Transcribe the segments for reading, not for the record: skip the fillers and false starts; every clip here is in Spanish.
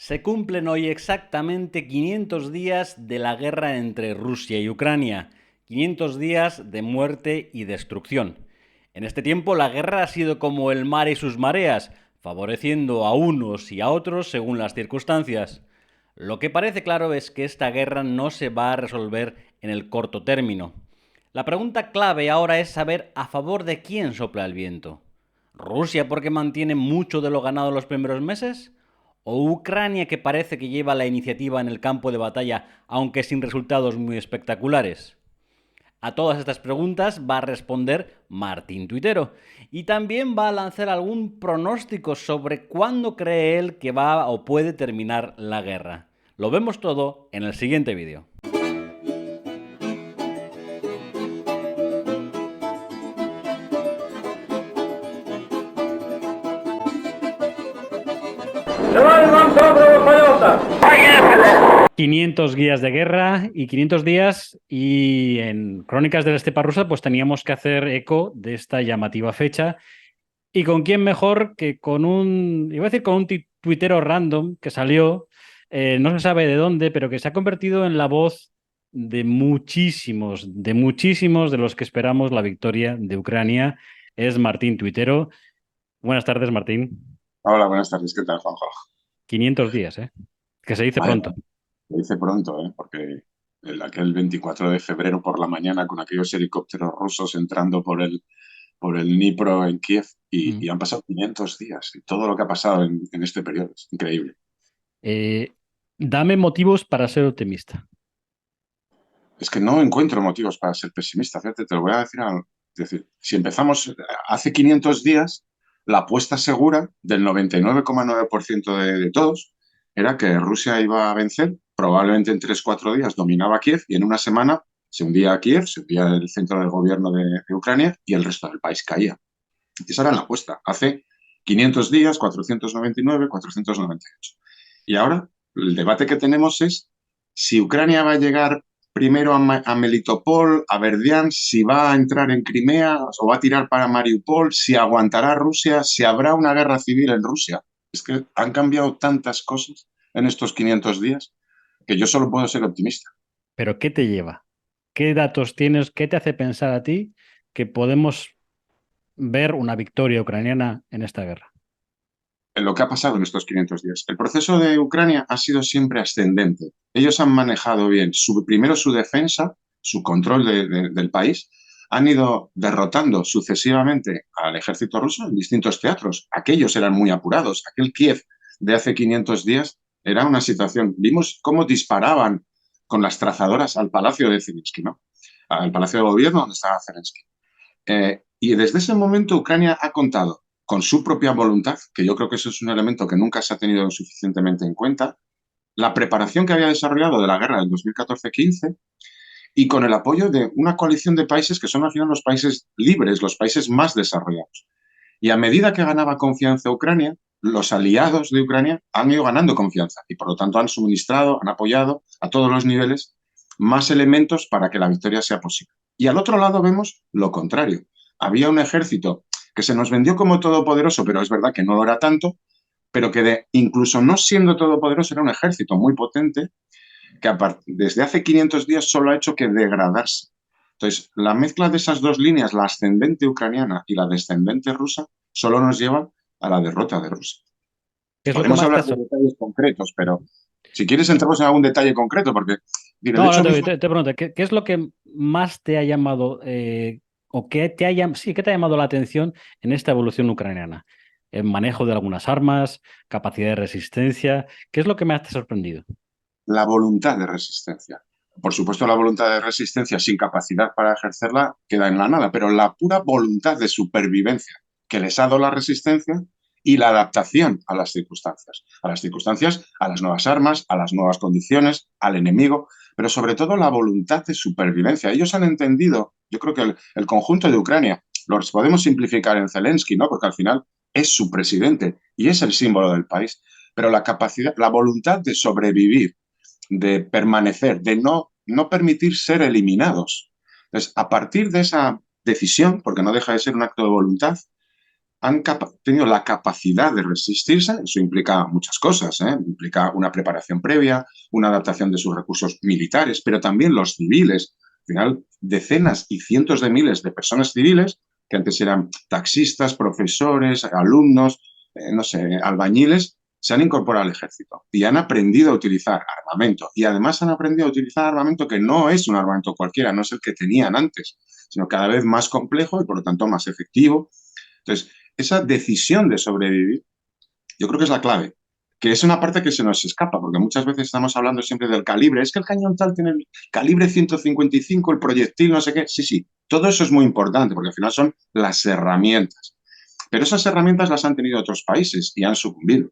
Se cumplen hoy exactamente 500 días de la guerra entre Rusia y Ucrania, 500 días de muerte y destrucción. En este tiempo la guerra ha sido como el mar y sus mareas, favoreciendo a unos y a otros según las circunstancias. Lo que parece claro es que esta guerra no se va a resolver en el corto término. La pregunta clave ahora es saber a favor de quién sopla el viento. ¿Rusia porque mantiene mucho de lo ganado en los primeros meses? ¿O Ucrania que parece que lleva la iniciativa en el campo de batalla, aunque sin resultados muy espectaculares? A todas estas preguntas va a responder Martín Tuitero y también va a lanzar algún pronóstico sobre cuándo cree él que va o puede terminar la guerra. Lo vemos todo en el siguiente vídeo. Товарищ доброго полета! 500 días de guerra y 500 días y en Crónicas de la Estepa Rusa pues teníamos que hacer eco de esta llamativa fecha. ¿Y con quién mejor que con iba a decir con un tuitero random que salió, no se sabe de dónde, pero que se ha convertido en la voz de muchísimos de los que esperamos la victoria de Ucrania? Es Martín Tuitero. Buenas tardes, Martín. Hola, buenas tardes. ¿Qué tal, Juanjo? 500 días, ¿eh? Que se dice Vaya, pronto. lo hice pronto, ¿eh? Porque aquel 24 de febrero por la mañana con aquellos helicópteros rusos entrando por el Dnipro en Kiev Mm. y han pasado 500 días y todo lo que ha pasado en este periodo es increíble. Eh, Dame motivos para ser optimista. Es que no encuentro motivos para ser pesimista. Fíjate, te lo voy a decir. Es decir, si empezamos hace 500 días, la apuesta segura del 99,9% de todos era que Rusia iba a vencer, probablemente en 3 4 días dominaba Kiev y en una semana se hundía Kiev, se hundía el centro del gobierno de Ucrania y el resto del país caía. Esa era la apuesta. Hace 500 días, 499, 498. Y ahora el debate que tenemos es si Ucrania va a llegar primero a Melitopol, a Verdiansk, si va a entrar en Crimea o va a tirar para Mariupol, si aguantará Rusia, si habrá una guerra civil en Rusia. Es que han cambiado tantas cosas en estos 500 días que yo solo puedo ser optimista. Pero ¿qué te lleva? ¿Qué datos tienes? ¿Qué te hace pensar a ti que podemos ver una victoria ucraniana en esta guerra? En lo que ha pasado en estos 500 días. El proceso de Ucrania ha sido siempre ascendente. Ellos han manejado bien primero su defensa, su control del país, han ido derrotando sucesivamente al ejército ruso en distintos teatros. Aquellos eran muy apurados. Aquel Kiev de hace 500 días era una situación. Vimos cómo disparaban con las trazadoras al palacio de Zelensky, ¿no? Al palacio de gobierno donde estaba Zelensky. Y desde ese momento Ucrania ha contado con su propia voluntad, que yo creo que eso es un elemento que nunca se ha tenido suficientemente en cuenta, la preparación que había desarrollado de la guerra del 2014-15 y con el apoyo de una coalición de países que son al final los países libres, los países más desarrollados. Y a medida que ganaba confianza Ucrania, los aliados de Ucrania han ido ganando confianza y por lo tanto han suministrado, han apoyado a todos los niveles más elementos para que la victoria sea posible. Y al otro lado vemos lo contrario. Había un ejército que se nos vendió como todopoderoso, pero es verdad que no lo era tanto, pero que incluso no siendo todopoderoso era un ejército muy potente que desde hace 500 días solo ha hecho que degradarse. Entonces, la mezcla de esas dos líneas, la ascendente ucraniana y la descendente rusa, solo nos lleva a la derrota de Rusia. ¿Qué es lo que Podemos más te hablar ha de detalles concretos, pero si quieres entramos en algún detalle concreto, porque mira, el No, no, hecho mismo. te pregunto, ¿qué es lo que más te ha llamado o qué te ha llamado la atención en esta evolución ucraniana? ¿El manejo de algunas armas, capacidad de resistencia? ¿Qué es lo que más te ha sorprendido? La voluntad de resistencia. Por supuesto, la voluntad de resistencia sin capacidad para ejercerla queda en la nada, pero la pura voluntad de supervivencia que les ha dado la resistencia y la adaptación a las circunstancias, a las nuevas armas, a las nuevas condiciones, al enemigo, pero sobre todo la voluntad de supervivencia. Ellos han entendido, yo creo que el conjunto de Ucrania, los podemos simplificar en Zelensky, ¿no? Porque al final es su presidente y es el símbolo del país, pero la capacidad, la voluntad de sobrevivir, de permanecer, de no permitir ser eliminados. Entonces, a partir de esa decisión, porque no deja de ser un acto de voluntad, han tenido la capacidad de resistirse. Eso implica muchas cosas, ¿eh? Implica una preparación previa, una adaptación de sus recursos militares, pero también los civiles. Al final, decenas y cientos de miles de personas civiles, que antes eran taxistas, profesores, alumnos, no sé, albañiles, se han incorporado al ejército y han aprendido a utilizar armamento. Y además han aprendido a utilizar armamento que no es un armamento cualquiera, no es el que tenían antes, sino cada vez más complejo y por lo tanto más efectivo. Entonces, esa decisión de sobrevivir, yo creo que es la clave, que es una parte que se nos escapa, porque muchas veces estamos hablando siempre del calibre. Es que el cañón tal tiene el calibre 155, el proyectil, no sé qué. Sí, sí, todo eso es muy importante, porque al final son las herramientas. Pero esas herramientas las han tenido otros países y han sucumbido.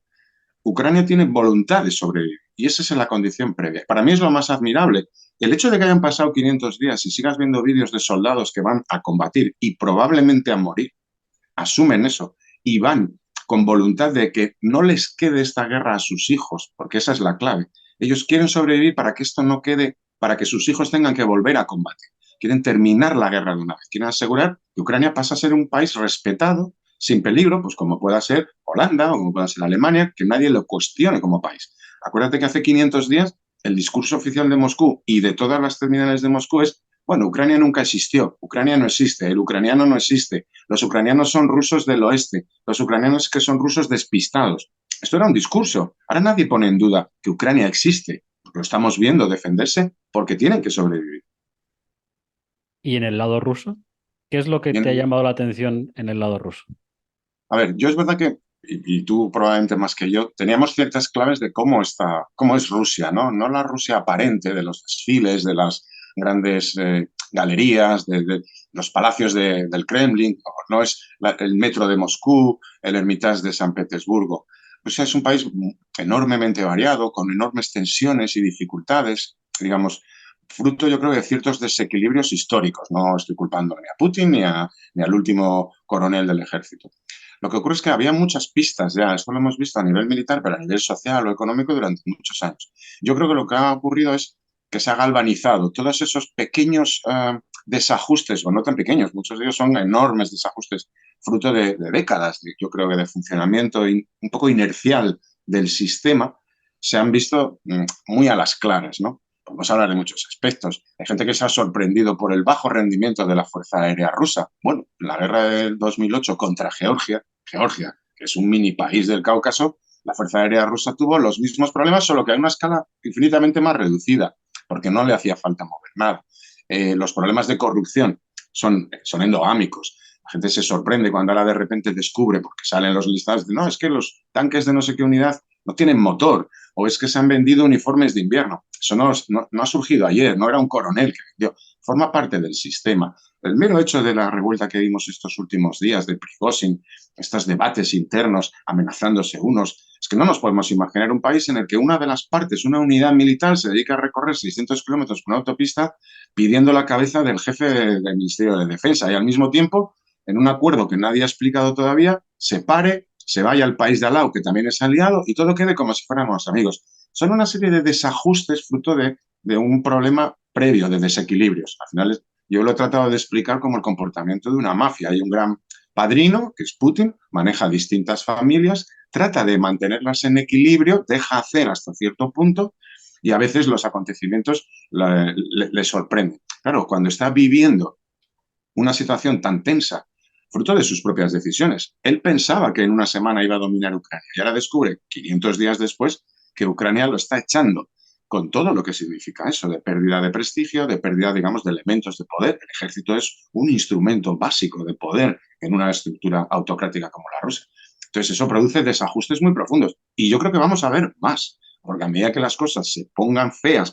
Ucrania tiene voluntad de sobrevivir y esa es la condición previa. Para mí es lo más admirable. El hecho de que hayan pasado 500 días y sigas viendo vídeos de soldados que van a combatir y probablemente a morir, asumen eso y van con voluntad de que no les quede esta guerra a sus hijos, porque esa es la clave. Ellos quieren sobrevivir para que esto no quede, para que sus hijos tengan que volver a combatir. Quieren terminar la guerra de una vez. Quieren asegurar que Ucrania pasa a ser un país respetado, sin peligro, pues como pueda ser Holanda o como pueda ser Alemania, que nadie lo cuestione como país. Acuérdate que hace 500 días el discurso oficial de Moscú y de todas las terminales de Moscú es: bueno, Ucrania nunca existió, Ucrania no existe, el ucraniano no existe, los ucranianos son rusos del oeste, los ucranianos que son rusos despistados. Esto era un discurso. Ahora nadie pone en duda que Ucrania existe. Lo estamos viendo defenderse porque tienen que sobrevivir. ¿Y en el lado ruso? ¿Qué es lo que te ha llamado la atención en el lado ruso? A ver, yo es verdad que, y tú probablemente más que yo, teníamos ciertas claves de cómo es Rusia, ¿no? No la Rusia aparente de los desfiles, de las grandes galerías, de los palacios del Kremlin, no es el metro de Moscú, el Hermitage de San Petersburgo. Rusia es un país enormemente variado, con enormes tensiones y dificultades, digamos, fruto yo creo de ciertos desequilibrios históricos. No estoy culpando ni a Putin ni al último coronel del ejército. Lo que ocurre es que había muchas pistas ya, esto lo hemos visto a nivel militar, pero a nivel social o económico durante muchos años. Yo creo que lo que ha ocurrido es que se ha galvanizado todos esos pequeños desajustes, o no tan pequeños, muchos de ellos son enormes desajustes, fruto de décadas, yo creo que de funcionamiento un poco inercial del sistema, se han visto muy a las claras, ¿no? Podemos hablar de muchos aspectos. Hay gente que se ha sorprendido por el bajo rendimiento de la Fuerza Aérea Rusa. Bueno, en la guerra del 2008 contra Georgia, que es un mini país del Cáucaso, la Fuerza Aérea Rusa tuvo los mismos problemas, solo que a una escala infinitamente más reducida, porque no le hacía falta mover nada. Los problemas de corrupción son endogámicos. La gente se sorprende cuando ahora de repente descubre, porque salen los listados de: no, es que los tanques de no sé qué unidad no tienen motor, o es que se han vendido uniformes de invierno. Eso no ha surgido ayer, no era un coronel que vendió, forma parte del sistema. El mero hecho de la revuelta que vimos estos últimos días de Prigozhin, estos debates internos amenazándose unos, es que no nos podemos imaginar un país en el que una de las partes, una unidad militar, se dedica a recorrer 600 kilómetros por una autopista pidiendo la cabeza del jefe del Ministerio de Defensa y al mismo tiempo, en un acuerdo que nadie ha explicado todavía, se pare, se vaya al país de al lado, que también es aliado, y todo quede como si fuéramos amigos. Son una serie de desajustes fruto de un problema previo de desequilibrios. Al final, yo lo he tratado de explicar como el comportamiento de una mafia. Hay un gran padrino, que es Putin, maneja distintas familias, trata de mantenerlas en equilibrio, deja hacer hasta cierto punto y a veces los acontecimientos le sorprenden. Claro, cuando está viviendo una situación tan tensa, fruto de sus propias decisiones. Él pensaba que en una semana iba a dominar Ucrania y ahora descubre, 500 días después, que Ucrania lo está echando, con todo lo que significa eso, de pérdida de prestigio, de pérdida, digamos, de elementos de poder. El ejército es un instrumento básico de poder en una estructura autocrática como la rusa. Entonces eso produce desajustes muy profundos y yo creo que vamos a ver más, porque a medida que las cosas se pongan feas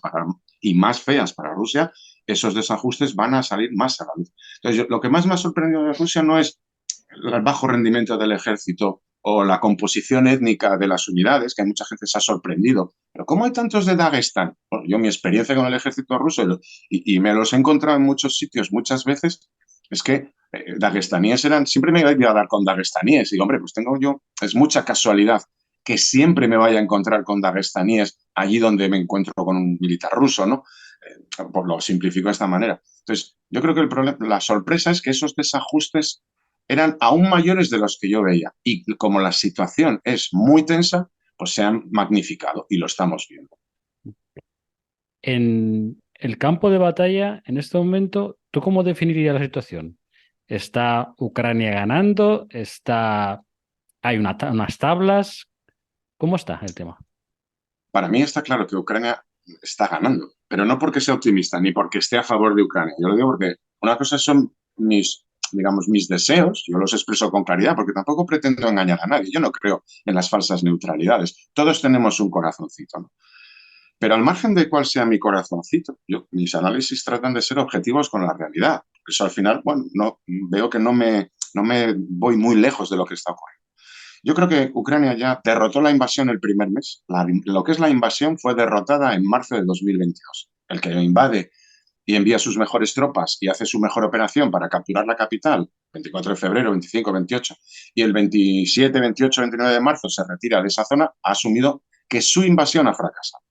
y más feas para Rusia, esos desajustes van a salir más a la luz. Entonces, lo que más me ha sorprendido de Rusia no es el bajo rendimiento del ejército o la composición étnica de las unidades, que mucha gente se ha sorprendido. Pero ¿cómo hay tantos de Dagestán? Bueno, yo mi experiencia con el ejército ruso, y me los he encontrado en muchos sitios muchas veces, es que dagestaníes siempre me iba a dar con dagestaníes. Y hombre, pues tengo yo, es mucha casualidad que siempre me vaya a encontrar con dagestaníes allí donde me encuentro con un militar ruso, ¿no? Por lo simplifico de esta manera. Entonces, yo creo que la sorpresa es que esos desajustes eran aún mayores de los que yo veía. Y como la situación es muy tensa, pues se han magnificado y lo estamos viendo. En el campo de batalla, en este momento, ¿tú cómo definirías la situación? ¿Está Ucrania ganando? ¿Hay unas tablas? ¿Cómo está el tema? Para mí está claro que Ucrania está ganando, pero no porque sea optimista ni porque esté a favor de Ucrania. Yo lo digo porque una cosa son mis deseos, yo los expreso con claridad porque tampoco pretendo engañar a nadie. Yo no creo en las falsas neutralidades. Todos tenemos un corazoncito, ¿no? Pero al margen de cuál sea mi corazoncito, mis análisis tratan de ser objetivos con la realidad. Por eso al final, bueno, no, veo que no me voy muy lejos de lo que está ocurriendo. Yo creo que Ucrania ya derrotó la invasión el primer mes. Lo que es la invasión fue derrotada en marzo de 2022. El que invade y envía sus mejores tropas y hace su mejor operación para capturar la capital, 24 de febrero, 25, 28, y el 27, 28, 29 de marzo se retira de esa zona, ha asumido que su invasión ha fracasado.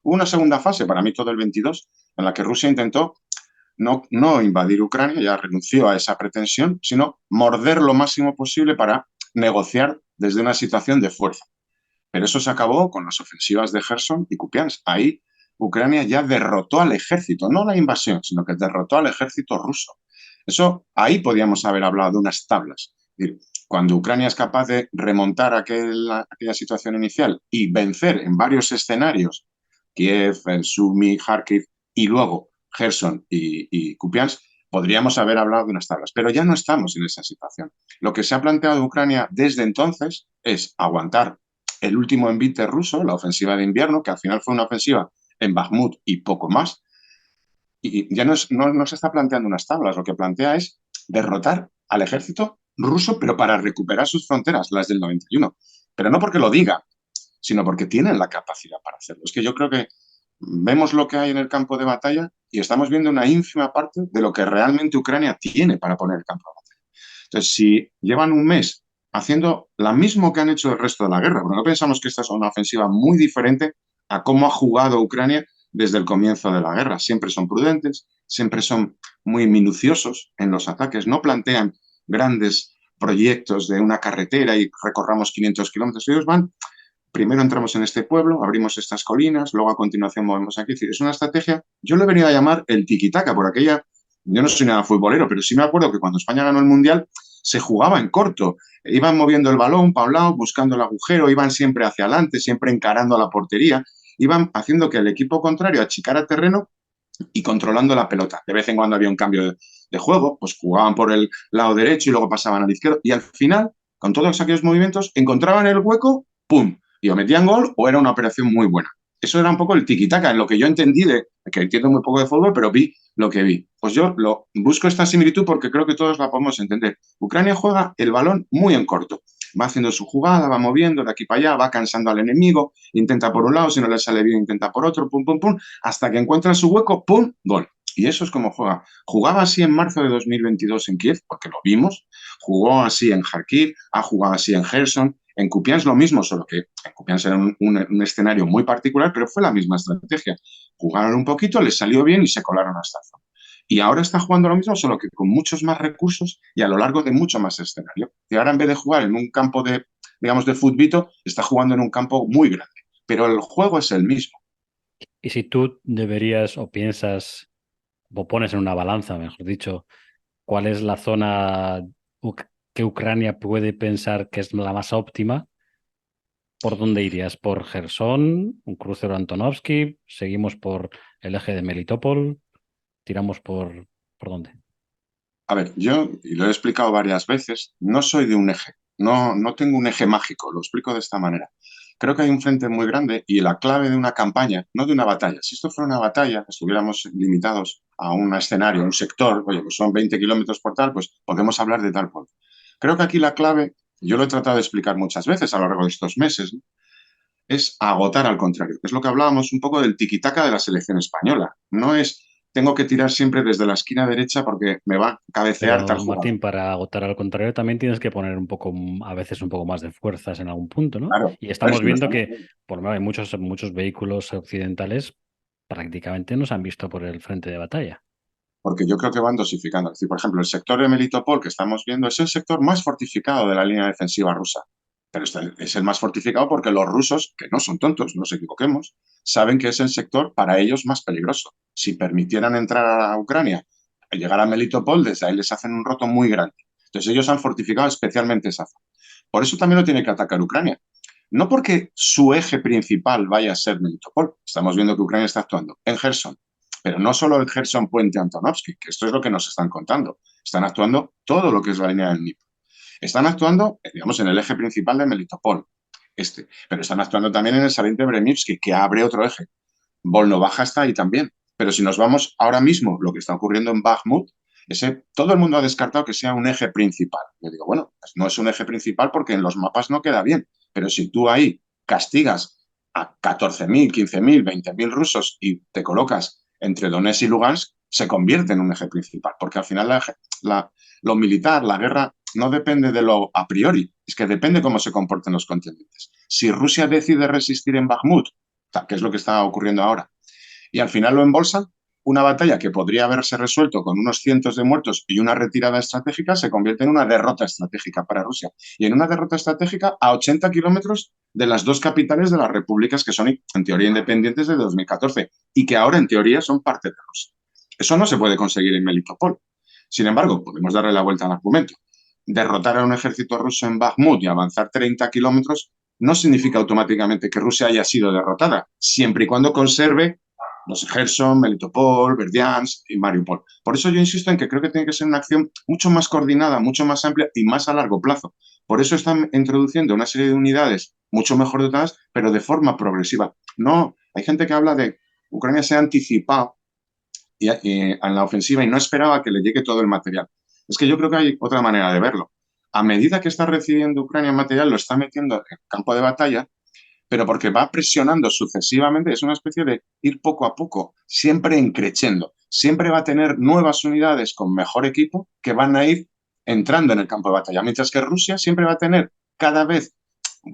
Hubo una segunda fase, para mí todo el 22, en la que Rusia intentó no invadir Ucrania, ya renunció a esa pretensión, sino morder lo máximo posible para negociar desde una situación de fuerza. Pero eso se acabó con las ofensivas de Gerson y Kupiansk. Ahí Ucrania ya derrotó al ejército, no la invasión, sino que derrotó al ejército ruso. Eso, ahí podíamos haber hablado de unas tablas. Es decir, cuando Ucrania es capaz de remontar aquella situación inicial y vencer en varios escenarios, Kiev, Sumy, Kharkiv y luego Gerson y Kupiansk, podríamos haber hablado de unas tablas. Pero ya no estamos en esa situación. Lo que se ha planteado Ucrania desde entonces es aguantar el último envite ruso, la ofensiva de invierno, que al final fue una ofensiva en Bakhmut y poco más, y ya no se está planteando unas tablas, lo que plantea es derrotar al ejército ruso, pero para recuperar sus fronteras, las del 91. Pero no porque lo diga, sino porque tienen la capacidad para hacerlo. Es que yo creo que vemos lo que hay en el campo de batalla y estamos viendo una ínfima parte de lo que realmente Ucrania tiene para poner el campo de batalla. Entonces, si llevan un mes haciendo lo mismo que han hecho el resto de la guerra, porque no pensamos que esta es una ofensiva muy diferente a cómo ha jugado Ucrania desde el comienzo de la guerra. Siempre son prudentes, siempre son muy minuciosos en los ataques, no plantean grandes proyectos de una carretera y recorramos 500 kilómetros. Ellos van, primero entramos en este pueblo, abrimos estas colinas, luego a continuación movemos aquí. Es una estrategia, yo le he venido a llamar el tiki-taka, por aquella, yo no soy nada futbolero, pero sí me acuerdo que cuando España ganó el Mundial se jugaba en corto. Iban moviendo el balón para un lado, buscando el agujero, iban siempre hacia adelante, siempre encarando a la portería, iban haciendo que el equipo contrario achicara terreno y controlando la pelota. De vez en cuando había un cambio de juego, pues jugaban por el lado derecho y luego pasaban al izquierdo. Y al final, con todos aquellos movimientos, encontraban el hueco, ¡pum! Y o metían gol o era una operación muy buena. Eso era un poco el tiki-taka, en lo que yo entendí, que entiendo muy poco de fútbol, pero vi lo que vi. Pues yo busco esta similitud porque creo que todos la podemos entender. Ucrania juega el balón muy en corto. Va haciendo su jugada, va moviendo de aquí para allá, va cansando al enemigo, intenta por un lado, si no le sale bien, intenta por otro, pum, pum, pum, hasta que encuentra su hueco, pum, gol. Y eso es como juega. Jugaba así en marzo de 2022 en Kiev, porque lo vimos. Jugó así en Kharkiv, ha jugado así en Gerson. En Kupiansk lo mismo, solo que en Kupiansk era un escenario muy particular, pero fue la misma estrategia. Jugaron un poquito, les salió bien y se colaron hasta el zona. Y ahora está jugando lo mismo, solo que con muchos más recursos y a lo largo de mucho más escenario. Y ahora en vez de jugar en un campo digamos, de futbito, está jugando en un campo muy grande. Pero el juego es el mismo. Y si tú deberías o piensas o pones en una balanza, mejor dicho, cuál es la zona que Ucrania puede pensar que es la más óptima, ¿por dónde irías? ¿Por Gerson, un crucero Antonovsky? ¿Seguimos por el eje de Melitopol? ¿Tiramos por dónde? A ver, yo, y lo he explicado varias veces, no soy de un eje, no tengo un eje mágico, lo explico de esta manera. Creo que hay un frente muy grande y la clave de una campaña, no de una batalla. Si esto fuera una batalla, estuviéramos limitados a un escenario, a un sector, oye, pues son 20 kilómetros por tal, pues podemos hablar de tal punto. Creo que aquí la clave, yo lo he tratado de explicar muchas veces a lo largo de estos meses, ¿no? Es agotar al contrario. Es lo que hablábamos un poco del tiquitaca de la selección española. No es tengo que tirar siempre desde la esquina derecha porque me va a cabecear tal Pero jugador. Martín, para agotar al contrario, también tienes que poner un poco, a veces un poco más de fuerzas en algún punto, ¿no? Claro, Y a ver estamos si lo viendo estamos que, viendo. por lo menos, hay muchos vehículos occidentales prácticamente no se han visto por el frente de batalla. porque yo creo que van dosificando. Es decir, por ejemplo, el sector de Melitopol que estamos viendo es el sector más fortificado de la línea defensiva rusa. Pero este es el más fortificado porque los rusos, que no son tontos, no nos equivoquemos, saben que es el sector para ellos más peligroso. Si permitieran entrar a Ucrania, llegar a Melitopol, desde ahí les hacen un roto muy grande. Entonces ellos han fortificado especialmente esa zona. Por eso también lo tiene que atacar Ucrania. No porque su eje principal vaya a ser Melitopol. Estamos viendo que Ucrania está actuando en Gerson, pero no solo el Gerson Puente Antonovsky, que esto es lo que nos están contando. Están actuando todo lo que es la línea del Dnipro. Están actuando, digamos, en el eje principal de Melitopol, pero están actuando también en el saliente Bremivsky, que abre otro eje. Volnovaja está ahí también. Pero si nos vamos ahora mismo, lo que está ocurriendo en Bakhmut, todo el mundo ha descartado que sea un eje principal. Yo digo, bueno, pues no es un eje principal porque en los mapas no queda bien. Pero si tú ahí castigas a 14.000, 15.000, 20.000 rusos y te colocas entre Donetsk y Lugansk, se convierte en un eje principal. Porque al final lo militar, la guerra, no depende de lo a priori, es que depende cómo se comporten los contendientes. Si Rusia decide resistir en Bakhmut, que es lo que está ocurriendo ahora, y al final lo embolsan, una batalla que podría haberse resuelto con unos cientos de muertos y una retirada estratégica se convierte en una derrota estratégica para Rusia. Y en una derrota estratégica a 80 kilómetros de las dos capitales de las repúblicas que son en teoría independientes desde 2014 y que ahora en teoría son parte de Rusia. Eso no se puede conseguir en Melitopol. Sin embargo, podemos darle la vuelta al argumento. Derrotar a un ejército ruso en Bakhmut y avanzar 30 kilómetros no significa automáticamente que Rusia haya sido derrotada, siempre y cuando conserve los Gerson, Melitopol, Berdiansk y Mariupol. Por eso yo insisto en que creo que tiene que ser una acción mucho más coordinada, mucho más amplia y más a largo plazo. Por eso están introduciendo una serie de unidades mucho mejor dotadas, pero de forma progresiva. No, hay gente que habla de Ucrania se ha anticipado en la ofensiva y no esperaba que le llegue todo el material. Es que yo creo que hay otra manera de verlo. A medida que está recibiendo Ucrania material, lo está metiendo en el campo de batalla, pero porque va presionando sucesivamente, es una especie de ir poco a poco, siempre increciendo. Siempre va a tener nuevas unidades con mejor equipo que van a ir entrando en el campo de batalla, mientras que Rusia siempre va a tener cada vez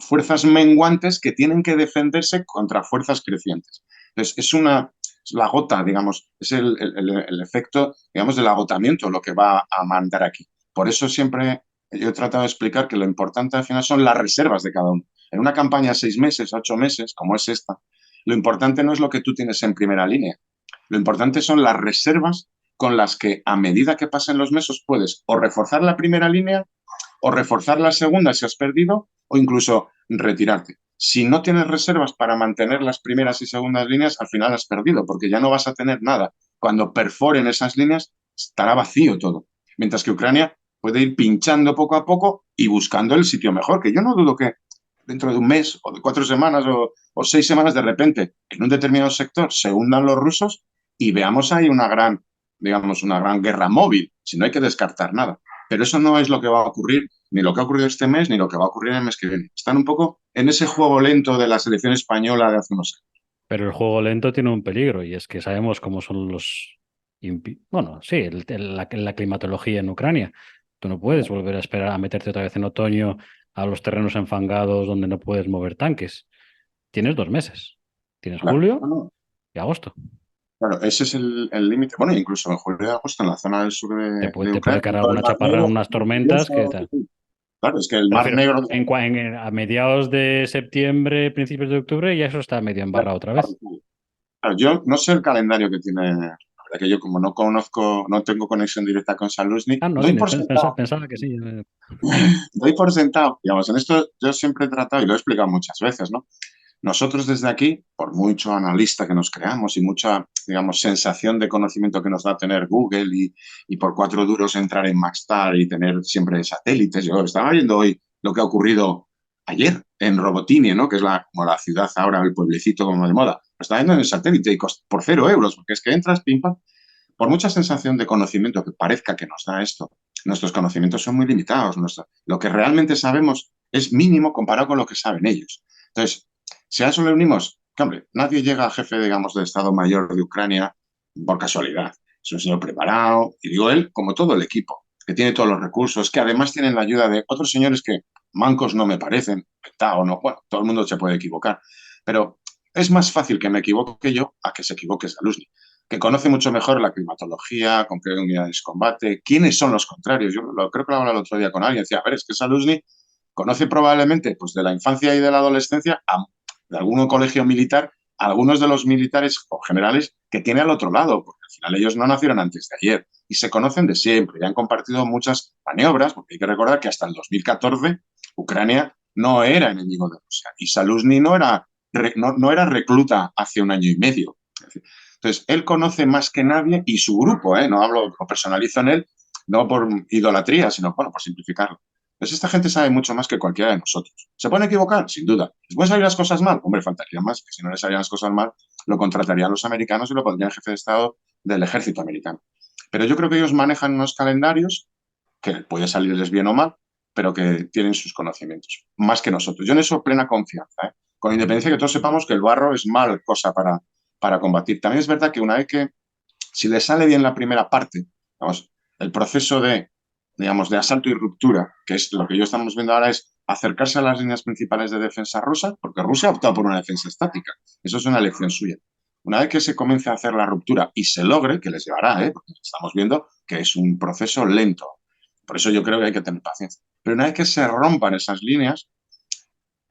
fuerzas menguantes que tienen que defenderse contra fuerzas crecientes. Entonces, es la gota, digamos, es el efecto, digamos, del agotamiento lo que va a mandar aquí. Por eso siempre yo he tratado de explicar que lo importante al final son las reservas de cada uno. En una campaña de 6 meses, 8 meses, como es esta, lo importante no es lo que tú tienes en primera línea. Lo importante son las reservas con las que a medida que pasen los meses puedes o reforzar la primera línea o reforzar la segunda si has perdido o incluso retirarte. Si no tienes reservas para mantener las primeras y segundas líneas, al final has perdido porque ya no vas a tener nada. Cuando perforen esas líneas estará vacío todo. Mientras que Ucrania puede ir pinchando poco a poco y buscando el sitio mejor, que yo no dudo que dentro de un mes o de 4 semanas o 6 semanas de repente en un determinado sector se hundan los rusos y veamos ahí digamos, una gran guerra móvil, si no hay que descartar nada. Pero eso no es lo que va a ocurrir, ni lo que ha ocurrido este mes, ni lo que va a ocurrir el mes que viene. Están un poco en ese juego lento de la selección española de hace unos años. Pero el juego lento tiene un peligro y es que sabemos cómo son bueno, sí, la climatología en Ucrania. Tú no puedes volver a esperar a meterte otra vez en otoño a los terrenos enfangados donde no puedes mover tanques. Tienes 2 meses. Tienes Claro, julio no, y agosto. claro, ese es el límite. Bueno, incluso en julio y agosto en la zona del sur de Te puede Ucrania, caer todo el alguna Mar chaparra, Negro, unas muy tormentas, ¿qué curioso. tal? Claro, es que el Me Mar refiero, Negro. a mediados de septiembre, principios de octubre, ya eso está medio embarrado otra vez. Claro, yo no sé el calendario que tiene, la verdad que yo como no conozco, no tengo conexión directa con Saluzny, Ah, no, doy dime, por sentado, pensaba que sí. doy por sentado, digamos, en esto yo siempre he tratado y lo he explicado muchas veces, ¿no? Nosotros desde aquí, por mucho analista que nos creamos y mucha, digamos, sensación de conocimiento que nos da tener Google y por 4 duros entrar en Maxstar y tener siempre satélites, yo estaba viendo hoy lo que ha ocurrido ayer en Robotini, ¿no? Que es como la ciudad ahora, el pueblecito como de moda. Lo estaba viendo en el satélite y por 0 euros, porque es que entras, pim, pam. Por mucha sensación de conocimiento que parezca que nos da esto, nuestros conocimientos son muy limitados. Lo que realmente sabemos es mínimo comparado con lo que saben ellos. Entonces, si a eso le unimos, que hombre, nadie llega a jefe, digamos, de Estado Mayor de Ucrania por casualidad. Es un señor preparado, y digo él, como todo el equipo, que tiene todos los recursos, que además tienen la ayuda de otros señores que mancos no me parecen, o no, bueno, todo el mundo se puede equivocar, pero es más fácil que me equivoque yo a que se equivoque Saluzny. que conoce mucho mejor la climatología, con qué unidades combate, quiénes son los contrarios. Creo que lo hablaba el otro día con alguien, decía, a ver, es que Salusny conoce probablemente pues, de la infancia y de la adolescencia, de algún colegio militar, a algunos de los militares o generales que tiene al otro lado, porque al final ellos no nacieron antes de ayer y se conocen de siempre y han compartido muchas maniobras, porque hay que recordar que hasta el 2014 Ucrania no era enemigo de Rusia y Salusny no era recluta hace un año y medio. Entonces, él conoce más que nadie y su grupo, no hablo, lo personalizo en él, no por idolatría, sino bueno, por simplificarlo. Entonces, esta gente sabe mucho más que cualquiera de nosotros. ¿Se pueden equivocar? Sin duda. ¿Les pueden salir las cosas mal? Hombre, faltaría más, que si no les salían las cosas mal, lo contratarían los americanos y lo pondrían jefe de Estado del ejército americano. Pero yo creo que ellos manejan unos calendarios que puede salirles bien o mal, pero que tienen sus conocimientos, más que nosotros. Yo en eso plena confianza, con independencia que todos sepamos que el barro es mal cosa para combatir. También es verdad que una vez que, si le sale bien la primera parte, vamos, el proceso de, digamos, de asalto y ruptura, que es lo que yo estamos viendo ahora, es acercarse a las líneas principales de defensa rusa, porque Rusia ha optado por una defensa estática. Eso es una elección suya. Una vez que se comience a hacer la ruptura y se logre, que les llevará, porque estamos viendo que es un proceso lento. Por eso yo creo que hay que tener paciencia. Pero una vez que se rompan esas líneas,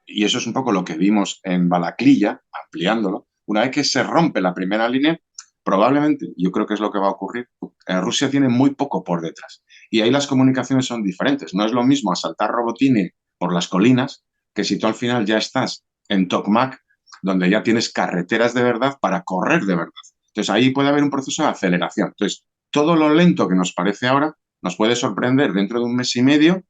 y eso es un poco lo que vimos en Balaclilla, ampliándolo, una vez que se rompe la primera línea, probablemente, yo creo que es lo que va a ocurrir, Rusia tiene muy poco por detrás. Y ahí las comunicaciones son diferentes. No es lo mismo asaltar Robotini por las colinas que si tú al final ya estás en Tokmak, donde ya tienes carreteras de verdad para correr de verdad. Entonces ahí puede haber un proceso de aceleración. Entonces, todo lo lento que nos parece ahora nos puede sorprender dentro de un mes y medio,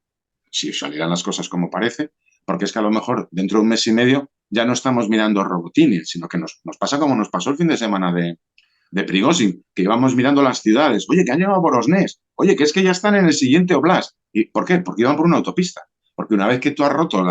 si salirán las cosas como parece, porque es que a lo mejor dentro de un mes y medio ya no estamos mirando Robotini, sino que nos pasa como nos pasó el fin de semana de Prigozhin, que íbamos mirando las ciudades. Oye, que han llegado a Borosnés. Oye, que es que ya están en el siguiente oblast. ¿Y por qué? Porque iban por una autopista. Porque una vez que tú has roto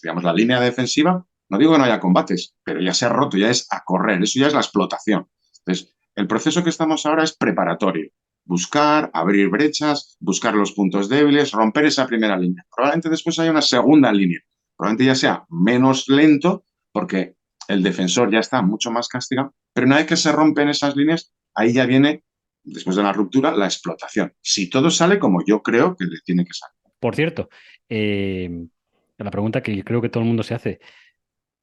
digamos, la línea defensiva, no digo que no haya combates, pero ya se ha roto, ya es a correr. Eso ya es la explotación. Entonces, el proceso que estamos ahora es preparatorio. Buscar, abrir brechas, buscar los puntos débiles, romper esa primera línea. Probablemente después haya una segunda línea. Probablemente ya sea menos lento, porque el defensor ya está mucho más castigado, pero una vez que se rompen esas líneas, ahí ya viene, después de la ruptura, la explotación. Si todo sale como yo creo que le tiene que salir. Por cierto, la pregunta que yo creo que todo el mundo se hace,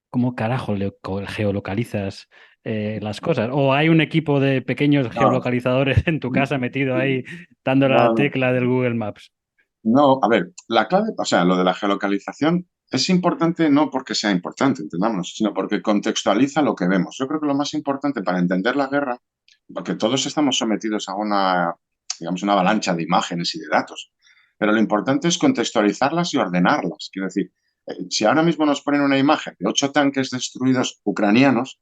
¿cómo carajo geolocalizas las cosas? ¿O hay un equipo de pequeños No, geolocalizadores en tu casa metido ahí dando la no, tecla del Google Maps? no, a ver, la clave, o sea, lo de la geolocalización es importante no porque sea importante, entendámonos, sino porque contextualiza lo que vemos. Yo creo que lo más importante para entender la guerra, porque todos estamos sometidos a digamos, una avalancha de imágenes y de datos, pero lo importante es contextualizarlas y ordenarlas. Quiero decir, si ahora mismo nos ponen una imagen de 8 tanques destruidos ucranianos,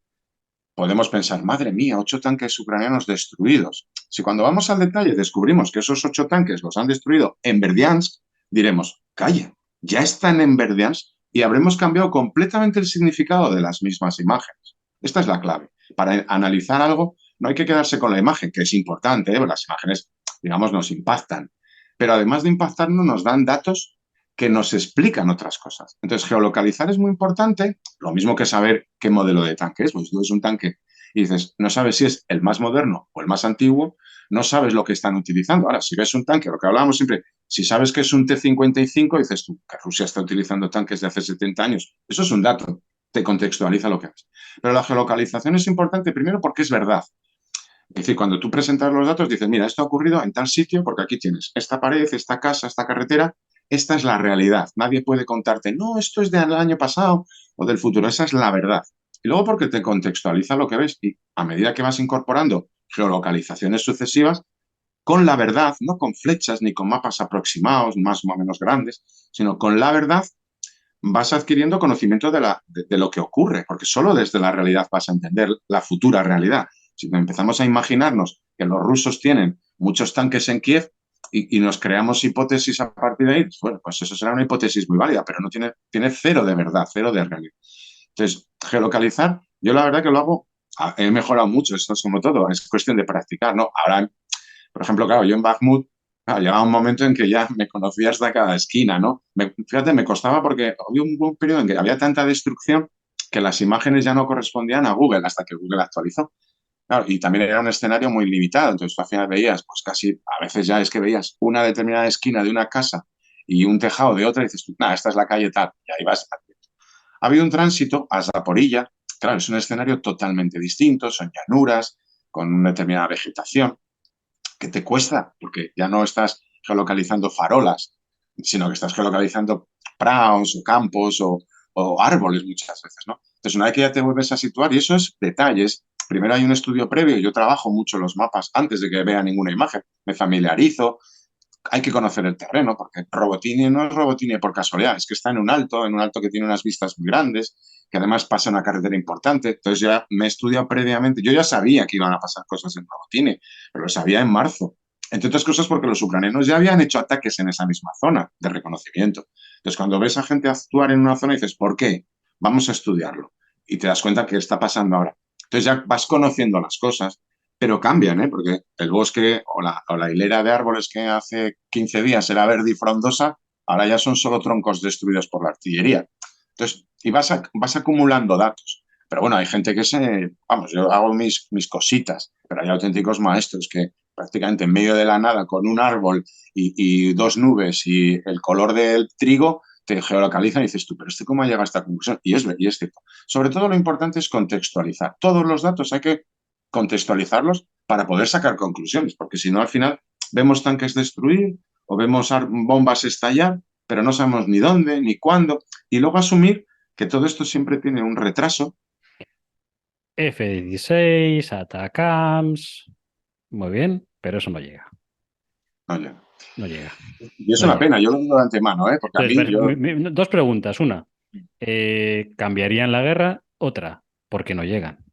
podemos pensar, madre mía, 8 tanques ucranianos destruidos. Si cuando vamos al detalle descubrimos que esos 8 tanques los han destruido en Berdiansk, diremos, calla, ya están en Berdiansk y habremos cambiado completamente el significado de las mismas imágenes. Esta es la clave. Para analizar algo no hay que quedarse con la imagen, que es importante, las imágenes, digamos, nos impactan. Pero además de impactarnos, nos dan datos que nos explican otras cosas. Entonces, geolocalizar es muy importante, lo mismo que saber qué modelo de tanque es. Pues tú ves un tanque y dices, no sabes si es el más moderno o el más antiguo, no sabes lo que están utilizando. Ahora, si ves un tanque, lo que hablábamos siempre, si sabes que es un T-55, dices tú, que Rusia está utilizando tanques de hace 70 años. Eso es un dato, te contextualiza lo que es. Pero la geolocalización es importante primero porque es verdad. Es decir, cuando tú presentas los datos, dices, mira, esto ha ocurrido en tal sitio porque aquí tienes esta pared, esta casa, esta carretera. Esta es la realidad. Nadie puede contarte, no, esto es del año pasado o del futuro. Esa es la verdad. Y luego porque te contextualiza lo que ves y a medida que vas incorporando geolocalizaciones sucesivas, con la verdad, no con flechas ni con mapas aproximados, más o menos grandes, sino con la verdad, vas adquiriendo conocimiento de lo que ocurre, porque solo desde la realidad vas a entender la futura realidad. Si empezamos a imaginarnos que los rusos tienen muchos tanques en Kiev y nos creamos hipótesis a partir de ahí, bueno, pues eso será una hipótesis muy válida, pero no tiene cero de verdad, cero de realidad. Entonces, geolocalizar, yo la verdad que lo hago, he mejorado mucho, esto es como todo, es cuestión de practicar, ¿no? Ahora, por ejemplo, claro, yo en Bakhmut, claro, llegaba un momento en que ya me conocía hasta cada esquina, ¿no? Fíjate, me costaba porque había un periodo en que había tanta destrucción que las imágenes ya no correspondían a Google hasta que Google actualizó. Claro, y también era un escenario muy limitado, entonces tú al final veías, pues casi, a veces ya es que veías una determinada esquina de una casa y un tejado de otra y dices tú, nada, esta es la calle tal, y ahí vas. Ha habido un tránsito a Zaporilla, claro, es un escenario totalmente distinto, son llanuras, con una determinada vegetación, que te cuesta, porque ya no estás geolocalizando farolas, sino que estás geolocalizando prados o campos o árboles muchas veces, ¿no? Entonces, una vez que ya te vuelves a situar, y eso es detalles, primero hay un estudio previo, yo trabajo mucho los mapas antes de que vea ninguna imagen, me familiarizo, hay que conocer el terreno, porque Robotini no es Robotini por casualidad, es que está en un alto que tiene unas vistas muy grandes, que además pasa una carretera importante, entonces ya me he estudiado previamente, yo ya sabía que iban a pasar cosas en Robotini, pero lo sabía en marzo, entre otras cosas porque los ucranianos ya habían hecho ataques en esa misma zona de reconocimiento. Entonces, cuando ves a gente actuar en una zona, dices, ¿por qué? Vamos a estudiarlo. Y te das cuenta que está pasando ahora. Entonces ya vas conociendo las cosas, pero cambian, ¿eh? Porque el bosque o la hilera de árboles que hace 15 días era verde y frondosa, ahora ya son solo troncos destruidos por la artillería. Entonces, y vas acumulando datos. Pero bueno, hay gente que vamos, yo hago mis cositas, pero hay auténticos maestros que prácticamente en medio de la nada, con un árbol y dos nubes y el color del trigo, te geolocalizan y dices tú, pero ¿cómo ha llegado a esta conclusión? Y es cierto. Sobre todo lo importante es contextualizar. Todos los datos hay que contextualizarlos para poder sacar conclusiones, porque si no, al final vemos tanques destruir o vemos bombas estallar, pero no sabemos ni dónde ni cuándo, y luego asumir que todo esto siempre tiene un retraso. F-16, ATACMS, muy bien, pero eso no llega, Oye, no llega, y es no una llega. pena, yo lo digo de antemano, ¿eh? Porque a Entonces, mí yo... dos preguntas. Una, ¿cambiarían la guerra? Otra, ¿por qué no llegan?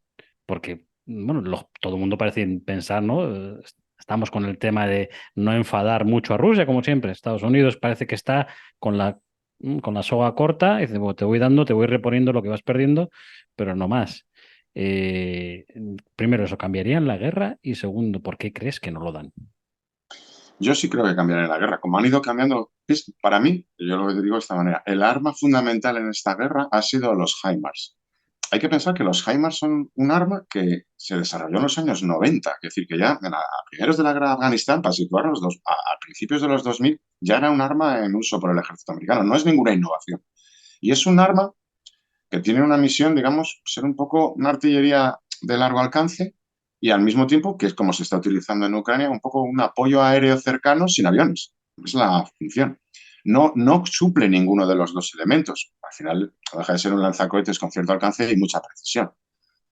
Porque, bueno, todo el mundo parece pensar, ¿no? Estamos con el tema de no enfadar mucho a Rusia, como siempre. Estados Unidos parece que está con la soga corta y dice, "Bueno, te voy dando, te voy reponiendo lo que vas perdiendo, pero no más". Eh, Primero, ¿eso cambiarían la guerra? Y segundo, ¿por qué crees que no lo dan? Yo sí creo que cambiará la guerra. Como han ido cambiando, para mí, yo lo digo de esta manera, el arma fundamental en esta guerra ha sido los HIMARS. Hay que pensar que los HIMARS son un arma que se desarrolló en los años 90, es decir, que ya a primeros de la guerra de Afganistán, para situarnos a principios de los 2000, ya era un arma en uso por el ejército americano. No es ninguna innovación. Y es un arma que tiene una misión, digamos, ser un poco una artillería de largo alcance y al mismo tiempo, que es como se está utilizando en Ucrania, un poco un apoyo aéreo cercano sin aviones. Es la función. No suple ninguno de los dos elementos. Al final, no deja de ser un lanzacohetes con cierto alcance y mucha precisión.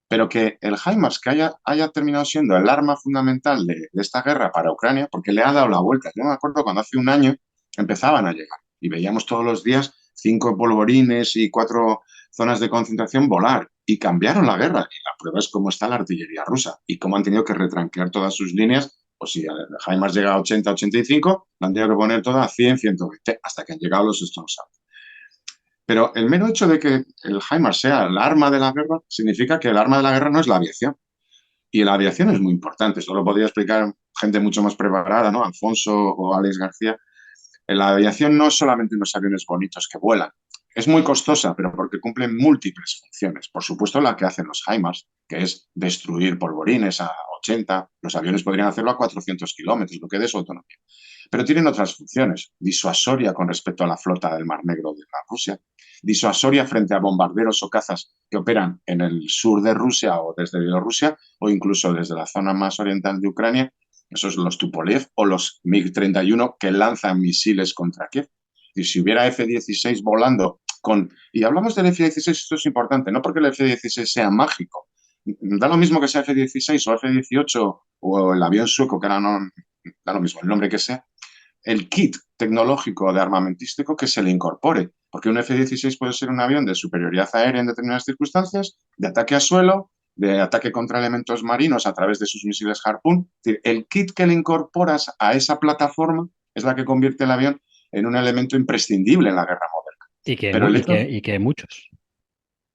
Pero que el HIMARS que haya terminado siendo el arma fundamental de esta guerra para Ucrania, porque le ha dado la vuelta. Yo me acuerdo cuando hace un año empezaban a llegar y veíamos todos los días 5 polvorines y 4 zonas de concentración volar y cambiaron la guerra. Y la prueba es cómo está la artillería rusa y cómo han tenido que retranquear todas sus líneas. Pues si el HIMARS llega a 80, 85, la han tenido que poner toda a 100, 120, hasta que han llegado los Storm. Pero el mero hecho de que el HIMARS sea el arma de la guerra significa que el arma de la guerra no es la aviación. Y la aviación es muy importante. Esto lo podría explicar gente mucho más preparada, ¿no? Alfonso o Alex García. La aviación no es solamente unos aviones bonitos que vuelan. Es muy costosa, pero porque cumplen múltiples funciones. Por supuesto, la que hacen los HIMARS, que es destruir polvorines a 80. Los aviones podrían hacerlo a 400 kilómetros, lo que dé su autonomía. Pero tienen otras funciones. Disuasoria con respecto a la flota del Mar Negro de la Rusia. Disuasoria frente a bombarderos o cazas que operan en el sur de Rusia o desde Bielorrusia o incluso desde la zona más oriental de Ucrania. Esos son los Tupolev o los MiG-31 que lanzan misiles contra Kiev. Y si hubiera F-16 volando y hablamos del F-16, esto es importante, no porque el F-16 sea mágico. Da lo mismo que sea F-16 o F-18 o el avión sueco, que ahora no da lo mismo el nombre que sea, el kit tecnológico de armamentístico que se le incorpore, porque un F-16 puede ser un avión de superioridad aérea en determinadas circunstancias, de ataque a suelo, de ataque contra elementos marinos a través de sus misiles Harpoon. Es decir, el kit que le incorporas a esa plataforma es la que convierte el avión en un elemento imprescindible en la guerra moderna. Y que, Pero el y hecho, que, y que hay muchos.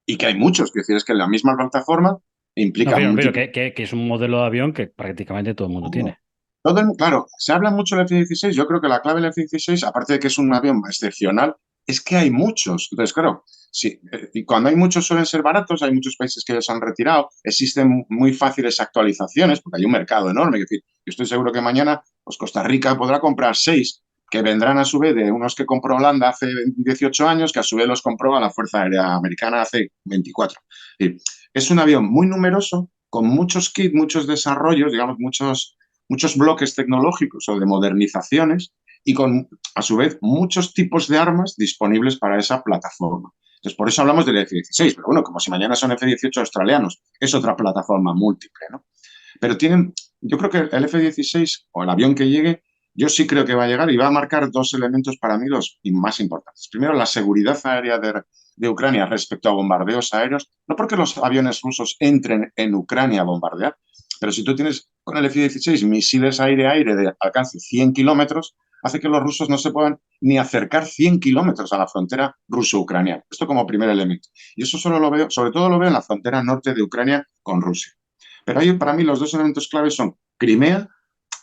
y que hay muchos, que decir, es que la misma plataforma No, implica pero múltiples. que es un modelo de avión que prácticamente todo el mundo tiene. Claro, se habla mucho del F-16. Yo creo que la clave del F-16, aparte de que es un avión excepcional, es que hay muchos. Entonces, claro, sí, y cuando hay muchos suelen ser baratos, hay muchos países que ya se han retirado, existen muy fáciles actualizaciones porque hay un mercado enorme. Es decir, yo estoy seguro que mañana pues Costa Rica podrá comprar 6 que vendrán a su vez de unos que compró Holanda hace 18 años, que a su vez los compró a la Fuerza Aérea Americana hace 24. Es un avión muy numeroso, con muchos kits, muchos desarrollos, digamos, muchos bloques tecnológicos o de modernizaciones y con, a su vez, muchos tipos de armas disponibles para esa plataforma. Entonces, por eso hablamos del F-16, pero bueno, como si mañana son F-18 australianos, es otra plataforma múltiple, ¿no? Pero tienen, yo creo que el F-16 o el avión que llegue, yo sí creo que va a llegar y va a marcar dos elementos para mí los más importantes. Primero, la seguridad aérea de Ucrania respecto a bombardeos aéreos, no porque los aviones rusos entren en Ucrania a bombardear, pero si tú tienes con el F-16 misiles aire-aire de alcance 100 kilómetros, hace que los rusos no se puedan ni acercar 100 kilómetros a la frontera ruso-ucraniana. Esto como primer elemento. Y eso solo lo veo, sobre todo lo veo en la frontera norte de Ucrania con Rusia. Pero ahí para mí los dos elementos claves son Crimea